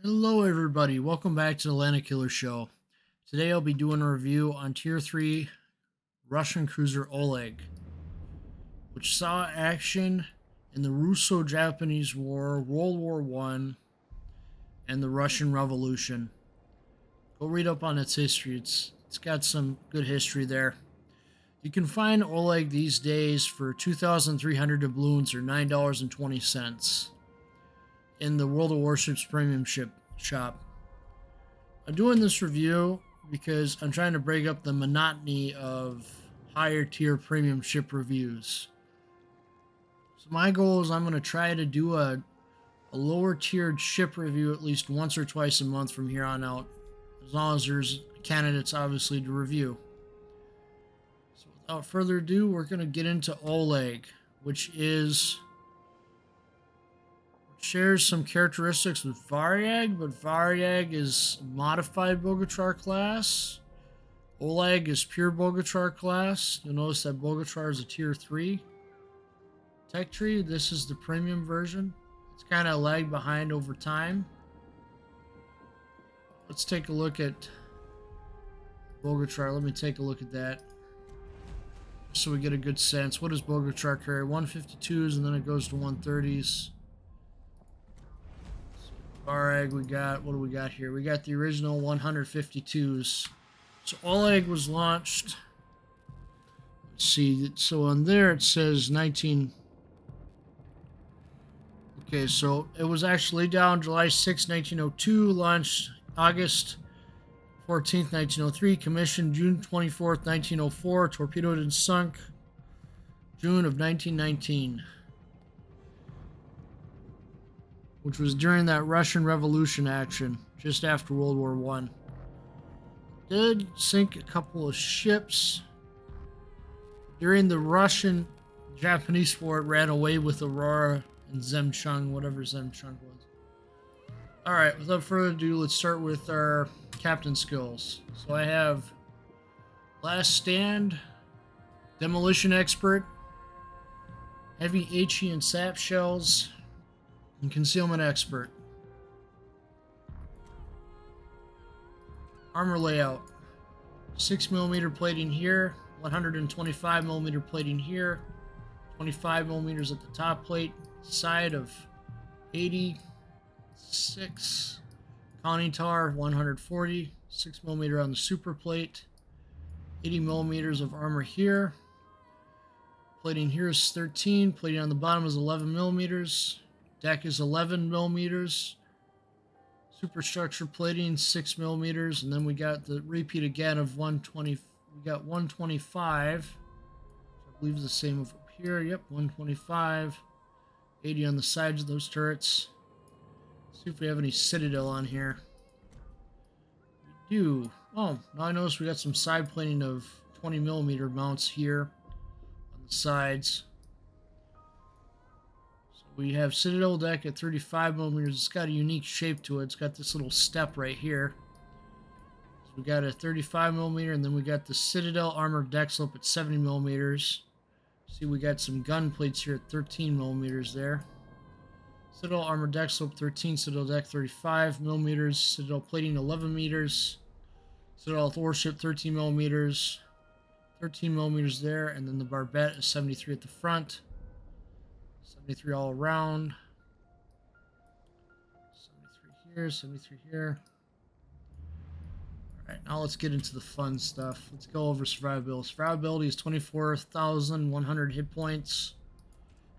Hello, everybody. Welcome back to the Landedkiller show. Today, I'll be doing a review on Tier 3 Russian cruiser Oleg, which saw action in the Russo Japanese War, World War I, and the Russian Revolution. Go read up on its history, it's got some good history there. You can find Oleg these days for 2,300 doubloons or $9.20 in the World of Warships premium shop. I'm doing this review because I'm trying to break up the monotony of higher tier premium ship reviews. So my goal is I'm going to try to do a lower tiered ship review at least once or twice a month from here on out, as long as there's candidates obviously to review. So without further ado, we're going to get into Oleg, which shares some characteristics with Varyag, but Varyag is modified Bogatar class. Oleg is pure Bogatar class. You'll notice that Bogatar is a tier 3 tech tree. This is the premium version. It's kind of lagged behind over time. Let's take a look at Bogatar. Let me take a look at that so we get a good sense. What does Bogatar carry? 152s and then it goes to 130s. Varag, what do we got here? We got the original 152s. So Oleg was launched. Let's see. So on there it says 19. Okay, so it was actually down July 6, 1902, launched August 14th, 1903, commissioned June 24th, 1904, torpedoed and sunk June of 1919. Which was during that Russian Revolution action, just after World War I. Did sink a couple of ships. During the Russian-Japanese War, it ran away with Aurora and Zemchung, whatever Zemchung was. Alright, without further ado, let's start with our captain skills. So I have Last Stand, Demolition Expert, Heavy HE and Sap Shells, and Concealment Expert. Armor layout. 6mm plating here, 125mm plating here, 25mm at the top plate, side of 86, conning tower 140, 6mm on the super plate, 80mm of armor here. Plating here is 13, plating on the bottom is 11mm. Deck is 11mm. Superstructure plating 6mm, and then we got the repeat again of 120. We got 125. I believe it's the same over here. Yep, 125. 80 on the sides of those turrets. Let's see if we have any Citadel on here. We do. Oh, now I notice we got some side plating of 20mm mounts here on the sides. We have Citadel Deck at 35mm. It's got a unique shape to it. It's got this little step right here. So we got a 35mm, and then we got the Citadel Armored Deck Slope at 70mm. See, we got some gun plates here at 13mm there. Citadel Armored Deck Slope 13, Citadel Deck 35mm, Citadel Plating 11 meters, Citadel Warship 13mm, 13mm there, and then the Barbette is 73 at the front. 73 all around. 73 here, 73 here. Alright, now let's get into the fun stuff. Let's go over survivability. Survivability is 24,100 hit points.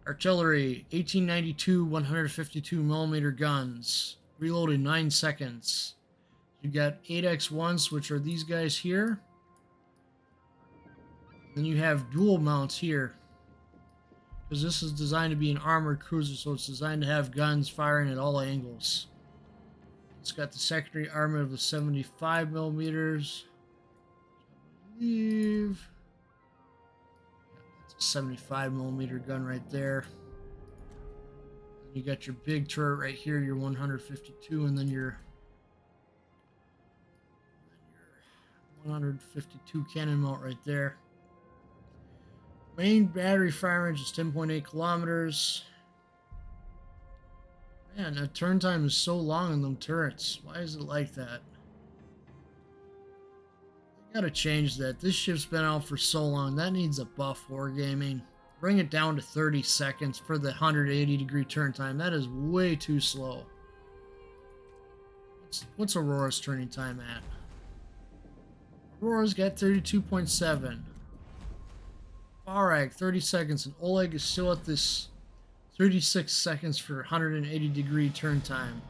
Artillery, 1892 152mm guns. Reloading 9 seconds. You got 8x1s, which are these guys here. Then you have dual mounts here, because this is designed to be an armored cruiser, so it's designed to have guns firing at all angles. It's got the secondary armor of the 75mm. I believe that's a 75mm gun right there. And you got your big turret right here, your 152, and then your 152 cannon mount right there. Main battery fire range is 10.8 kilometers. Man, that turn time is so long on them turrets. Why is it like that? They gotta change that. This ship's been out for so long. That needs a buff, Wargaming. Bring it down to 30 seconds for the 180-degree turn time. That is way too slow. What's Aurora's turning time at? Aurora's got 32.7. Varag, 30 seconds. And Oleg is still at this 36 seconds for 180-degree turn time.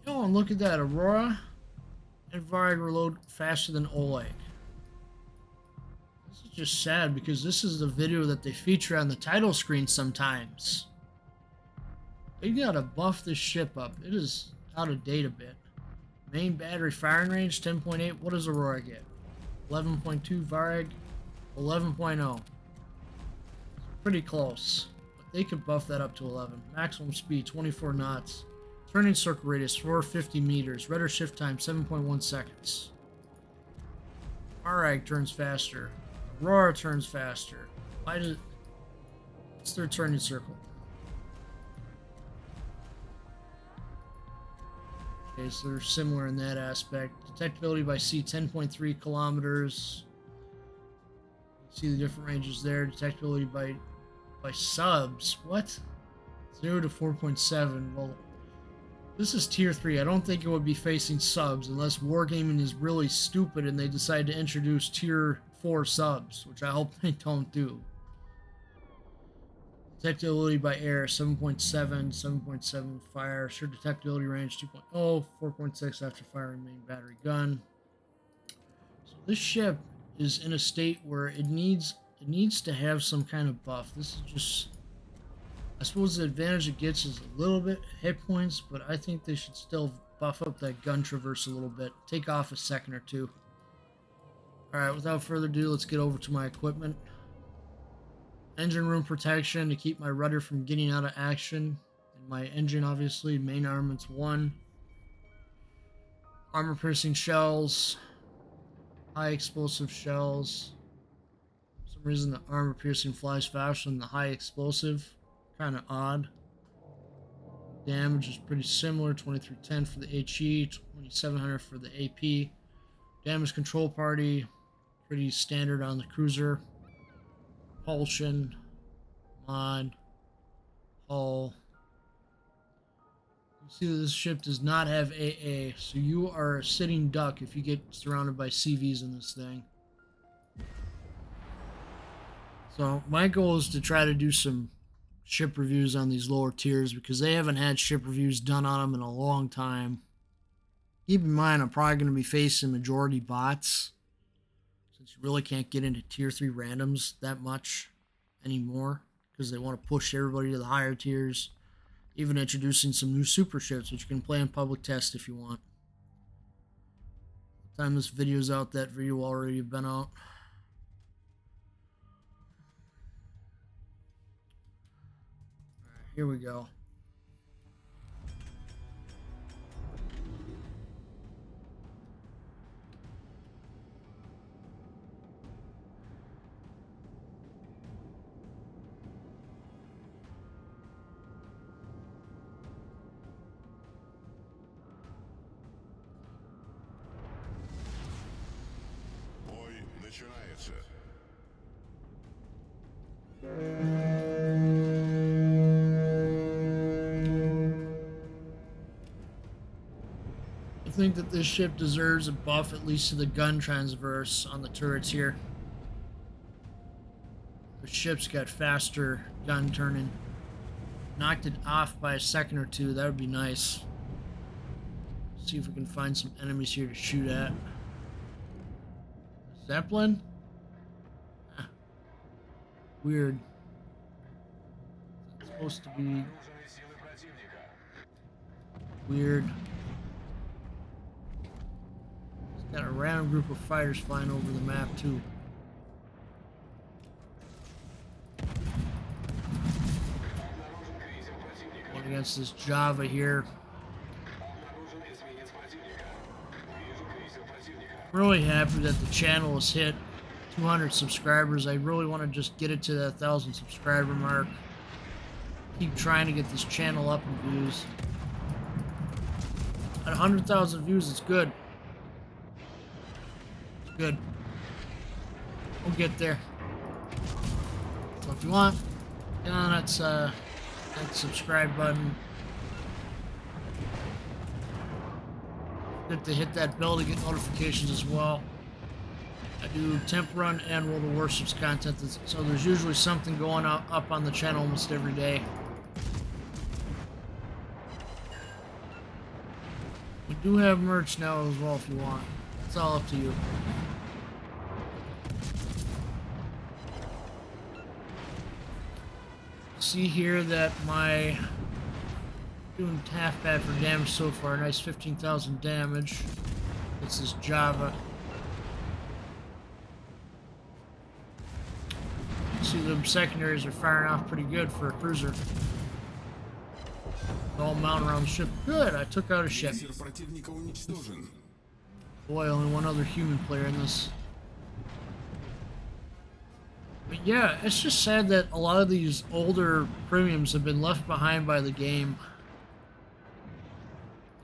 Oh, and look at that. Aurora and Varag reload faster than Oleg. This is just sad because this is the video that they feature on the title screen sometimes. They gotta buff this ship up. It is out of date a bit. Main battery firing range 10.8. What does Aurora get? 11.2. Varag 11.0. Pretty close, but they could buff that up to 11. Maximum speed 24 knots. Turning circle radius 450 meters. Rudder shift time 7.1 seconds. Varag turns faster. Aurora turns faster. Why does what's their turning circle? Okay, so they're similar in that aspect. Detectability by sea 10.3 kilometers. See the different ranges there. Detectability by subs. What? 0 to 4.7. Well, this is tier 3. I don't think it would be facing subs unless Wargaming is really stupid and they decide to introduce tier 4 subs, which I hope they don't do. Detectability by air 7.7, 7.7 fire. Sure detectability range 2.0, 4.6 after firing main battery gun. So this ship is in a state where it needs to have some kind of buff. This is just, I suppose the advantage it gets is a little bit hit points, but I think they should still buff up that gun traverse a little bit. Take off a second or two. Alright, without further ado, let's get over to my equipment. Engine room protection to keep my rudder from getting out of action. And my engine, obviously, main armament's 1. Armor piercing shells. High explosive shells. For some reason the armor piercing flies faster than the high explosive. Kind of odd. Damage is pretty similar. 2310 for the HE, 2700 for the AP. Damage control party, pretty standard on the cruiser. Propulsion, mod, hull. You see that this ship does not have AA, so you are a sitting duck if you get surrounded by CVs in this thing. So my goal is to try to do some ship reviews on these lower tiers because they haven't had ship reviews done on them in a long time. Keep in mind, I'm probably going to be facing majority bots since you really can't get into tier 3 randoms that much anymore because they want to push everybody to the higher tiers. Even introducing some new super ships which you can play in public test if you want. By the time this video's out, that video will already have been out. Here we go. Бой начинается. I think that this ship deserves a buff, at least to the gun transverse on the turrets here. The ship's got faster gun turning. Knocked it off by a second or two, that would be nice. See if we can find some enemies here to shoot at. Zeppelin? Ah, weird. It's supposed to be weird. Got a random group of fighters flying over the map too. Going against this Java here. Really happy that the channel has hit 200 subscribers. I really want to just get it to that 1,000 subscriber mark. keep trying to get this channel up in views. At 100,000 views, it's good. It's good. We'll get there. So if you want, hit on that subscribe button. Good to hit that bell to get notifications as well. I do temp run and World of Warships content, so there's usually something going up on the channel almost every day. We do have merch now as well if you want. It's all up to you. See here that my doing half bad for damage so far. Nice 15,000 damage. This is Java. See, them secondaries are firing off pretty good for a cruiser. All mounted around the ship. Good, I took out a ship. Boy, only one other human player in this. But yeah, it's just sad that a lot of these older premiums have been left behind by the game.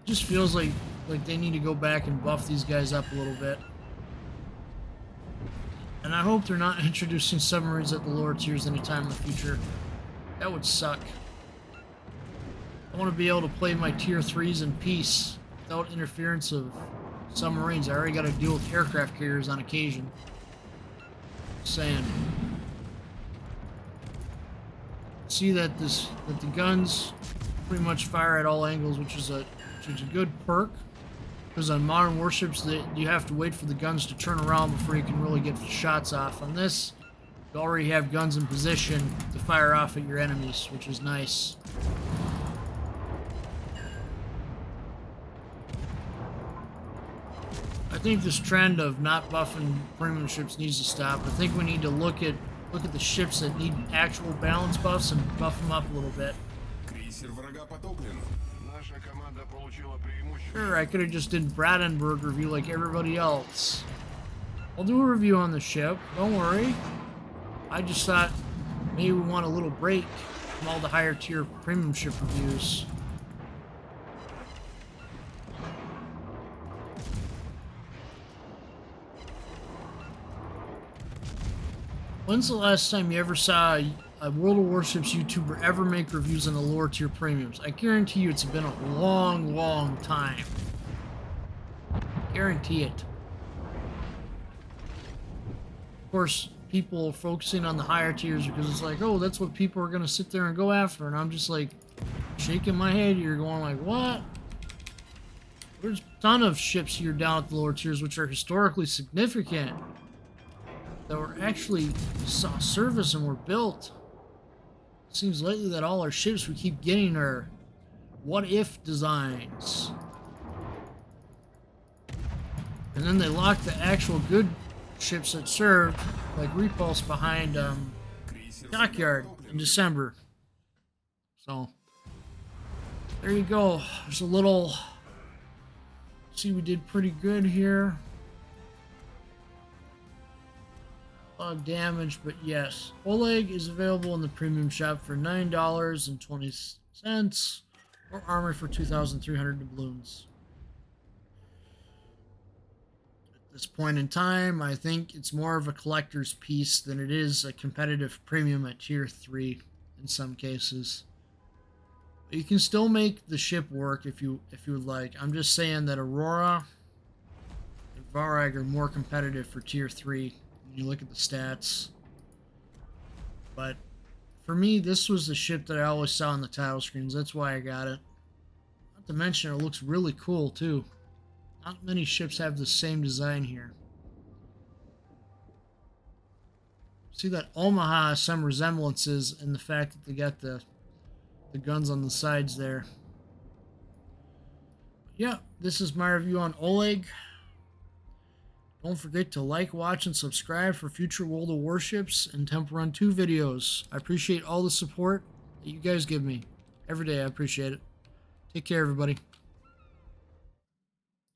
It just feels like they need to go back and buff these guys up a little bit. And I hope they're not introducing submarines at the lower tiers anytime in the future. That would suck. I want to be able to play my tier 3s in peace without interference of submarines. I already got to deal with aircraft carriers on occasion. Just saying. See that the guns pretty much fire at all angles, which is a good perk. Because on modern warships, you have to wait for the guns to turn around before you can really get shots off. On this, you already have guns in position to fire off at your enemies, which is nice. I think this trend of not buffing premium ships needs to stop. I think we need to look at the ships that need actual balance buffs and buff them up a little bit. Sure, I could have just did Brandenburg review like everybody else. I'll do a review on the ship, don't worry. I just thought maybe we want a little break from all the higher tier premium ship reviews. When's the last time you ever saw a World of Warships YouTuber ever make reviews on the lower tier premiums? I guarantee you it's been a long, long time. Guarantee it. Of course, people are focusing on the higher tiers because it's like, oh, that's what people are going to sit there and go after. And I'm just like shaking my head. You're going like, what? There's a ton of ships here down at the lower tiers which are historically significant, that were actually saw service and were built. It seems lately that all our ships we keep getting are what-if designs. And then they lock the actual good ships that served, like Repulse, behind Dockyard in December. So, there you go. There's a little... See, we did pretty good here. A lot of damage, but yes. Oleg is available in the premium shop for $9.20, or armor for 2,300 doubloons. At this point in time, I think it's more of a collector's piece than it is a competitive premium at tier 3 in some cases. But you can still make the ship work if you would like. I'm just saying that Aurora and Varag are more competitive for tier 3. You look at the stats, but for me, this was the ship that I always saw on the title screens. That's why I got it. Not to mention, it looks really cool too. Not many ships have the same design here. See that Omaha has some resemblances in the fact that they got the guns on the sides there. Yeah, this is my review on Oleg. Don't forget to like, watch, and subscribe for future World of Warships and Temple Run 2 videos. I appreciate all the support that you guys give me. Every day, I appreciate it. Take care, everybody.